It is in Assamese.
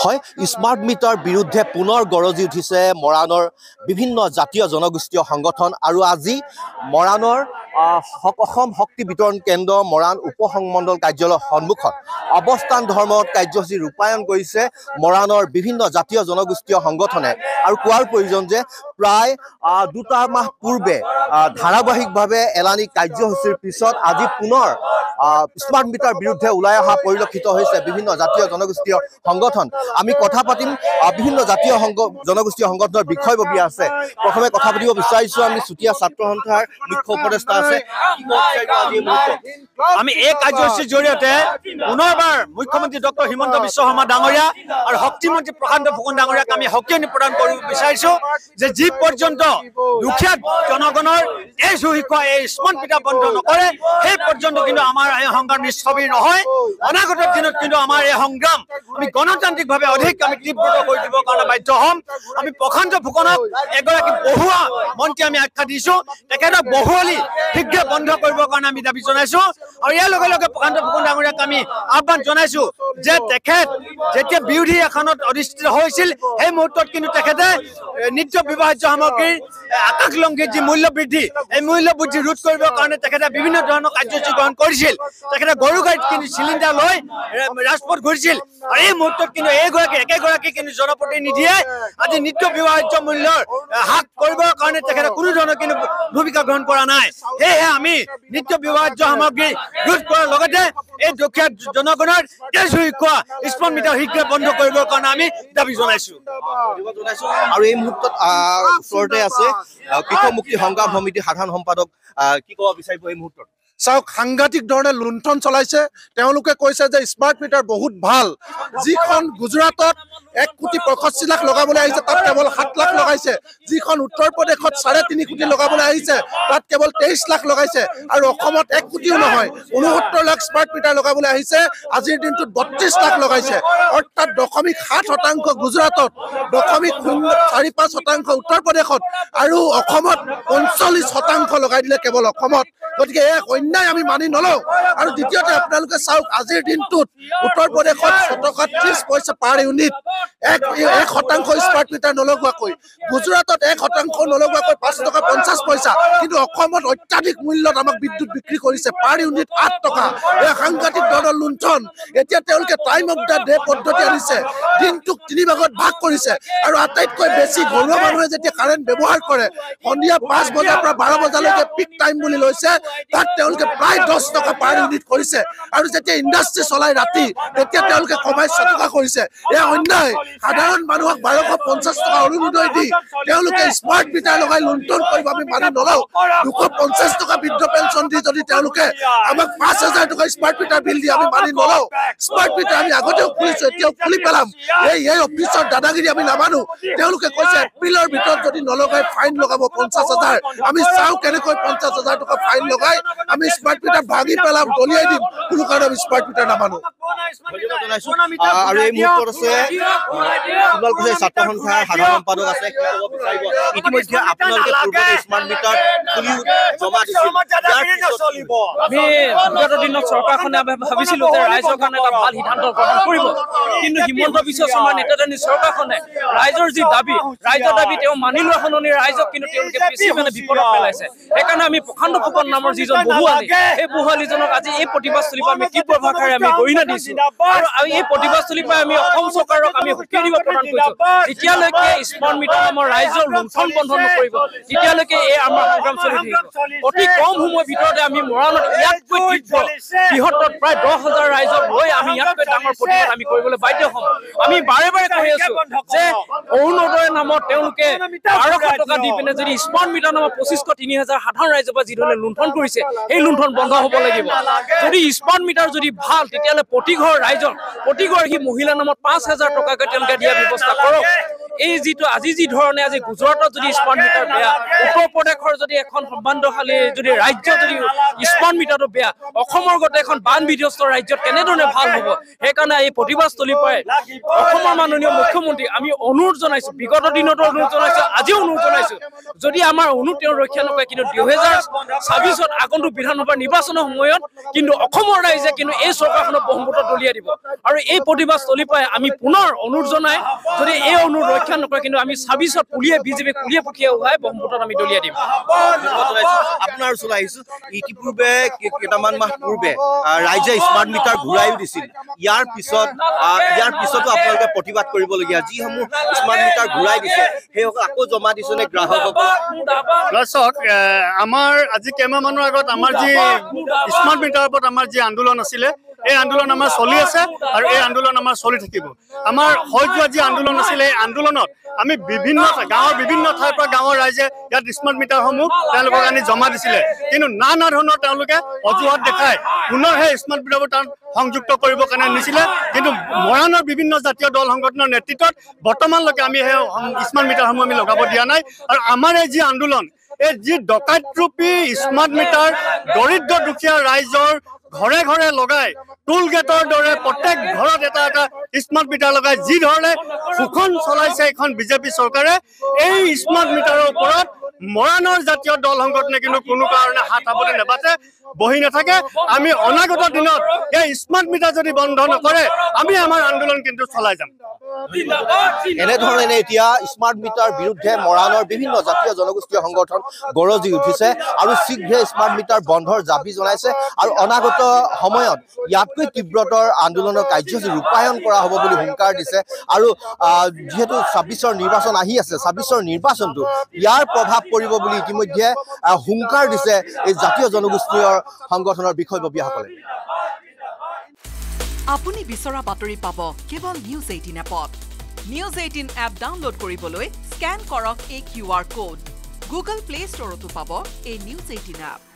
হয়, স্মাৰ্ট মিটাৰ বিৰুদ্ধে পুনৰ গৰজি উঠিছে মৰাণৰ বিভিন্ন জাতীয় জনগোষ্ঠীয় সংগঠন আৰু আজি মৰাণৰ অসম শক্তি বিতৰণ কেন্দ্ৰ মৰাণ উপসংমণ্ডল কাৰ্যালয়ৰ সন্মুখত অৱস্থান ধৰ্মত কাৰ্যসূচী ৰূপায়ণ কৰিছে মৰাণৰ বিভিন্ন জাতীয় জনগোষ্ঠীয় সংগঠনে আৰু কোৱাৰ প্ৰয়োজন যে প্ৰায় 2 মাহ পূৰ্বে ধাৰাবাহিকভাৱে এলানি কাৰ্যসূচীৰ পিছত আজি পুনৰ স্মাৰ্ট মিটাৰ বিৰুদ্ধে ওলাই অহা পৰিলক্ষিত হৈছে বিভিন্ন জাতীয় জনগোষ্ঠীয় সংগঠন। আমি কথা পাতিম বিভিন্ন জাতীয় জনগোষ্ঠীয় সংগঠনৰ বিষয়ববীয়া আছে। প্ৰথমে কথা পাতিব বিচাৰিছোঁ আমি চুতীয়া ছাত্ৰ সন্থাৰ মুখ্য উপদেষ্টা আছে। আমি এই কাৰ্যসূচীৰ জৰিয়তে পুনৰবাৰ মুখ্যমন্ত্ৰী ডক্টৰ হিমন্ত বিশ্ব শৰ্মা ডাঙৰীয়া আৰু শক্তিমন্ত্ৰী প্ৰশান্ত ফুকন ডাঙৰীয়াক আমি শক্তিনি প্ৰদান কৰিব বিচাৰিছোঁ যে যি পৰ্যন্ত দুখীয়া জনগণৰ এই সুশিক্ষা এই স্মাৰ্ট মিটাৰ বন্ধ নকৰে সেই পৰ্যন্ত কিন্তু আমাৰ এই সংগ্ৰাম নিষ্ফল নহয়। অনাগত দিনত কিন্তু আমাৰ এই সংগ্ৰাম আমি গণতান্ত্ৰিকভাৱে অধিক আমি তীব্ৰ কৰি দিবৰ কাৰণে বাধ্য হ'ম। আমি প্ৰশান্ত ফুকনক এগৰাকী বহুৱা মন্ত্ৰী আমি আখ্যা দিছোঁ, তেখেতক বহুৱালি শীঘ্ৰে বন্ধ কৰিবৰ কাৰণে আমি দাবী জনাইছোঁ আৰু ইয়াৰ লগে লগে প্ৰশান্ত ফুকন ডাঙৰীয়াক আমি আহ্বান জনাইছোঁ যে তেখেত যেতিয়া বিৰোধী আসনত অধিষ্ঠিত হৈছিল সেই মুহূৰ্তত কিন্তু তেখেতে নিত্য ব্যৱহাৰ্য সামগ্ৰীৰ আকাশলংঘী যি মূল্য বৃদ্ধি এই মূল্য বৃদ্ধি ৰোধ কৰিবৰ কাৰণে তেখেতে বিভিন্ন ধৰণৰ কাৰ্যসূচী গ্ৰহণ কৰিছিল। তেখেতে গৰু গাড়ীত কিন্তু চিলিণ্ডাৰ লৈ ৰাজপথ ঘূৰিছিল আৰু এই মুহূৰ্তত কিন্তু একেগৰাকী কিন্তু জনপ্ৰতিনিধিয়ে আজি নিত্য ব্যৱহাৰ্য মূল্যৰ হ্ৰাস কৰিবৰ কাৰণে তেখেতে কোনো ধৰণৰ কিন্তু ভূমিকা গ্ৰহণ কৰা নাই। সেয়েহে আমি নিত্য ব্যৱহাৰ্য সামগ্ৰী ৰোধ কৰাৰ লগতে এই দুখীয়া জনগণৰ সুশিক্ষা স্মাৰ্ট মিটাৰ শীঘ্ৰে বন্ধ কৰিবৰ কাৰণে আমি দাবী জনাইছোঁ। আৰু এই মুহূৰ্তত ওচৰতে আছে কৃষক মুক্তি সংগ্ৰাম সমিতিৰ সাধাৰণ সম্পাদক, কি ক'ব বিচাৰিব এই মুহূৰ্তত? চাওক, সাংঘাতিক ধৰণে লুণ্ঠন চলাইছে। তেওঁলোকে কৈছে যে স্মাৰ্ট মিটাৰ বহুত ভাল। যিখন গুজৰাটত 1,65,00,000 লগাবলৈ আহিছে তাত কেৱল 7 লাখ লগাইছে। যিখন উত্তৰ প্ৰদেশত 3.5 কোটি লগাবলৈ আহিছে তাত কেৱল 23 লাখ লগাইছে আৰু অসমত 1 কোটিও নহয় 69 লাখ স্মাৰ্ট মিটাৰ লগাবলৈ আহিছে। আজিৰ দিনটোত 32 লাখ লগাইছে, অৰ্থাৎ 0.7% গুজৰাটত, 0.45% উত্তৰ প্ৰদেশত আৰু অসমত 45% লগাই দিলে কেৱল অসমত। গতিকে এক অন্যায় আমি মানি নলওঁ। আৰু দ্বিতীয়তে আপোনালোকে চাওক, আজিৰ দিনটোত উত্তৰ প্ৰদেশত 6 টকা 30 পইচা পাৰ ইউনিট, 1% স্মাৰ্ট মিটাৰ নলগোৱাকৈ, গুজৰাটত 1% নলগোৱাকৈ 5 টকা 50 পইচা, কিন্তু অসমত অত্যাধিক মূল্যত আমাক বিদ্যুৎ বিক্ৰী কৰিছে, পাৰ ইউনিট 8 টকা। এই সাংঘাতিক ধৰণৰ লুণ্ঠন। এতিয়া তেওঁলোকে টাইম অফ দ্য ডে পদ্ধতি আনিছে, দিনটোক 3 ভাগত ভাগ কৰিছে আৰু আটাইতকৈ বেছি ঘৰুৱা মানুহে যেতিয়া কাৰেণ্ট ব্যৱহাৰ কৰে সন্ধিয়া 5 বজাৰ পৰা 12 বজালৈকে পিক টাইম বুলি লৈছে, তাত তেওঁলোকে প্ৰায় 10 টকা পাৰ ইউনিট কৰিছে আৰু যেতিয়া ইণ্ডাষ্ট্ৰী চলাই ৰাতি তেতিয়া তেওঁলোকে কমাই 6 টকা কৰিছে। এয়া অন্যায়। সাধাৰণ মানুহক 1250 টকা অৰুণোদয় দি তেওঁলোকে স্মাৰ্ট মিটাৰ লগাই লুণ্ঠন কৰিব আমি মানি নলওঁ। 250 টকা বৃদ্ধ পেঞ্চন দি যদি তেওঁলোকে আমাক 5,000 টকা স্মাৰ্ট মিটাৰ বিল দিয়ে আমি মানি নলওঁ। স্মাৰ্ট মিটাৰ আমি আগতেও খুলিছোঁ, এতিয়াও খুলি পেলাম। এই অফিচৰ দাদাগিৰি আমি নামানো। তেওঁলোকে কৈছে এপ্ৰিলৰ ভিতৰত যদি নলগাই ফাইন লগাব 50,000। আমি চাওঁ কেনেকৈ 50,000 টকা ফাইন লগাই আমি স্মাৰ্ট মিটাৰ ভাঙি পেলাম, দলিয়াই দিম। কোনো কাৰণে স্মাৰ্ট মিটাৰ নামানো। আৰু এই মুহূৰ্তত আছে আপোনালোকে ছাত্ৰ সন্থাৰ সাধাৰণ সম্পাদক আছে। ইতিমধ্যে আপোনালোকে পূৰ্বতে স্মাৰ্ট মিটাৰ খুলি জমা দিছিল। আমি বিগত দিনত চৰকাৰখনে ভাবিছিলো যে ৰাইজৰ কাৰণে এটা ভাল সিদ্ধান্ত গ্ৰহণ কৰিব, কিন্তু হিমন্ত বিশ্ব শৰ্মাৰ নেতৃত্বাধীন চৰকাৰখনে ৰাইজৰ যি দাবী, ৰাইজৰ দাবী তেওঁ মানি লোৱা সলনি ৰাইজক কিন্তু তেওঁলোকে বেছি মানে বিপদত পেলাইছে। সেইকাৰণে আমি প্ৰশান্ত ফুকন নামৰ যিজন বহুৱালী, সেই বহুৱালীজনক আজি এই প্ৰতিবাদস্থলীৰ পৰা আমি তীব্ৰ ভাষাৰে আমি গৰিহণা দিছোঁ আৰু এই প্ৰতিবাদস্থলীৰ পৰা আমি অসম চৰকাৰক আমি সুখী দিব প্ৰদান কৰিছোঁ। যেতিয়ালৈকে স্মাৰ্ট মিটাৰ নামৰ ৰাইজৰ লুণ্ঠন বন্ধ নকৰিব তেতিয়ালৈকে এই আমাৰ সংগ্ৰাম চলি থাকিব। অতি কম সময়ৰ ভিতৰতে আমি মৰাণত ইয়াতকৈ তীব্ৰ বৃহত্তৰ প্ৰায় 10,000 ৰাইজক লৈ আমি ইয়াতকৈ ডাঙৰ প্ৰতিবাদ আমি কৰিবলৈ বাধ্য হ'ম। আমি বাৰে বাৰে কৈ আছোঁ যে অৰুণোদয় নামত তেওঁলোকে 1200 টকা দি পিনে যদি স্মাৰ্ট মিটাৰ নামত 2500-3000 সাধাৰণ ৰাইজৰ পৰা যিধৰণে লুণ্ঠন কৰিছে সেই লুণ্ঠন বন্ধ হ'ব লাগিব। যদি স্মাৰ্ট মিটাৰ যদি ভাল তেতিয়াহ'লে প্ৰতি ঘৰ ৰাইজৰ, প্ৰতি গৰাকী মহিলা নামত 5,000 টকাকৈ তেওঁলোকে দিয়াৰ ব্যৱস্থা কৰক। এই যিটো আজি যি ধৰণে আজি গুজৰাটত যদি স্মাৰ্ট মিটাৰ বেয়া, উত্তৰ প্ৰদেশৰ যদি এখন সম্বন্ধশালী যদি ৰাজ্য যদি স্মাৰ্ট মিটাৰটো বেয়া, অসমৰ গতে এখন বান বিধ্বস্ত ৰাজ্যত কেনেধৰণে ভাল হ'ব? সেইকাৰণে এই প্ৰতিবাদস্থলীৰ পৰাই অসমৰ মাননীয় মুখ্যমন্ত্ৰী আমি অনুৰোধ জনাইছো, বিগত দিনতো অনুৰোধ জনাইছো, আজিও অনুৰোধ জনাইছো, যদি আমাৰ অনুৰোধ তেওঁ ৰক্ষা নকৰে কিন্তু 2026ত আগন্তুক বিধানসভা নিৰ্বাচনৰ সময়ত কিন্তু অসমৰ ৰাইজে কিন্তু এই চৰকাৰখনক বহুমতত দলিয়াই দিব। আৰু এই প্ৰতিবাদস্থলীৰ পৰাই আমি পুনৰ অনুৰোধ জনাই যদি এই অনুৰোধ ৰক্ষা নকৰে কিন্তু আমি 26ত বিজেপি পুলিয়ে পঠিয়াই উহাই বহুমতত আমি দলিয়াই দিম। আপোনাৰ ওচৰলৈ আহিছো, ইতিপূৰ্বে কেইটামান মাহ পূৰ্বে ৰাইজে স্মাৰ্ট মিটাৰ ঘূৰাইও দিছিল। ইয়াৰ পিছতো আপোনালোকে প্ৰতিবাদ কৰিবলগীয়া, যিসমূহ স্মাৰ্ট মিটাৰ ঘূৰাই দিছে সেইসকল আকৌ জমা দিছে নে গ্ৰাহকক? চাওক, আমাৰ আজি কেইমাহমানৰ আগত আমাৰ যি স্মাৰ্ট মিটাৰৰ ওপৰত আমাৰ যি আন্দোলন আছিলে, এই আন্দোলন আমাৰ চলি আছে আৰু এই আন্দোলন আমাৰ চলি থাকিব। আমাৰ হৈ যোৱা যি আন্দোলন আছিলে, এই আন্দোলনত আমি গাঁৱৰ বিভিন্ন ঠাইৰ পৰা গাঁৱৰ ৰাইজে ইয়াত স্মাৰ্ট মিটাৰসমূহ তেওঁলোকক আনি জমা দিছিলে, কিন্তু নানা ধৰণৰ তেওঁলোকে অজুহাত দেখাই পুনৰ সেই স্মাৰ্ট মিটাৰবোৰ তাত সংযুক্ত কৰিবৰ কাৰণে নিছিলে। কিন্তু মৰাণৰ বিভিন্ন জাতীয় দল সংগঠনৰ নেতৃত্বত বৰ্তমানলৈকে আমি সেই স্মাৰ্ট মিটাৰসমূহ আমি লগাব দিয়া নাই। আৰু আমাৰ এই যি আন্দোলন, এই যি ডকাইতৰূপী স্মাৰ্ট মিটাৰ দৰিদ্ৰ দুখীয়া ৰাইজৰ ঘৰে ঘৰে লগাই টোল গেটৰ দৰে প্ৰত্যেক ঘৰত এটা এটা স্মাৰ্ট মিটাৰ লগাই যি ধৰণে শোষণ চলাইছে এইখন বিজেপি চৰকাৰে, এই স্মাৰ্ট মিটাৰৰ ওপৰত মৰাণৰ জাতীয় দল সংগঠনে কিন্তু কোনো কাৰণে হাত সাৱটি নেবাটে, বহি নাথাকে। আমি অনাগত দিনত এই স্মাৰ্ট মিটাৰ যদি বন্ধ নকৰে আমি আমাৰ আন্দোলন কিন্তু চলাই যাম। এনেধৰণে এতিয়া স্মাৰ্ট মিটাৰ বিৰুদ্ধে মৰাণৰ বিভিন্ন জাতীয় জনগোষ্ঠীয় সংগঠন গৰজি উঠিছে আৰু শীঘ্ৰে স্মাৰ্ট মিটাৰ বন্ধৰ দাবী জনাইছে আৰু অনাগত সময়ত ইয়াতকৈ তীব্ৰতৰ আন্দোলনৰ কাৰ্যসূচী ৰূপায়ণ কৰা হ'ব বুলি হুংকাৰ দিছে। আৰু যিহেতু 26ৰ নিৰ্বাচন আহি আছে, 26ৰ নিৰ্বাচনটো ইয়াৰ প্ৰভাৱ পৰিব বুলি ইতিমধ্যে হুংকাৰ দিছে এই জাতীয় জনগোষ্ঠীয় সংগঠনৰ বিষয়ববীয়াসকলে। আপুনি বিচৰা বাতৰি পাব কেৱল নিউজ 18 এপত। নিউজ 18 এপ ডাউনলোড কৰিবলৈ স্কেন কৰক এই QR কোড। গুগল প্লে ষ্টৰতো পাব এই নিউজ 18 এপ।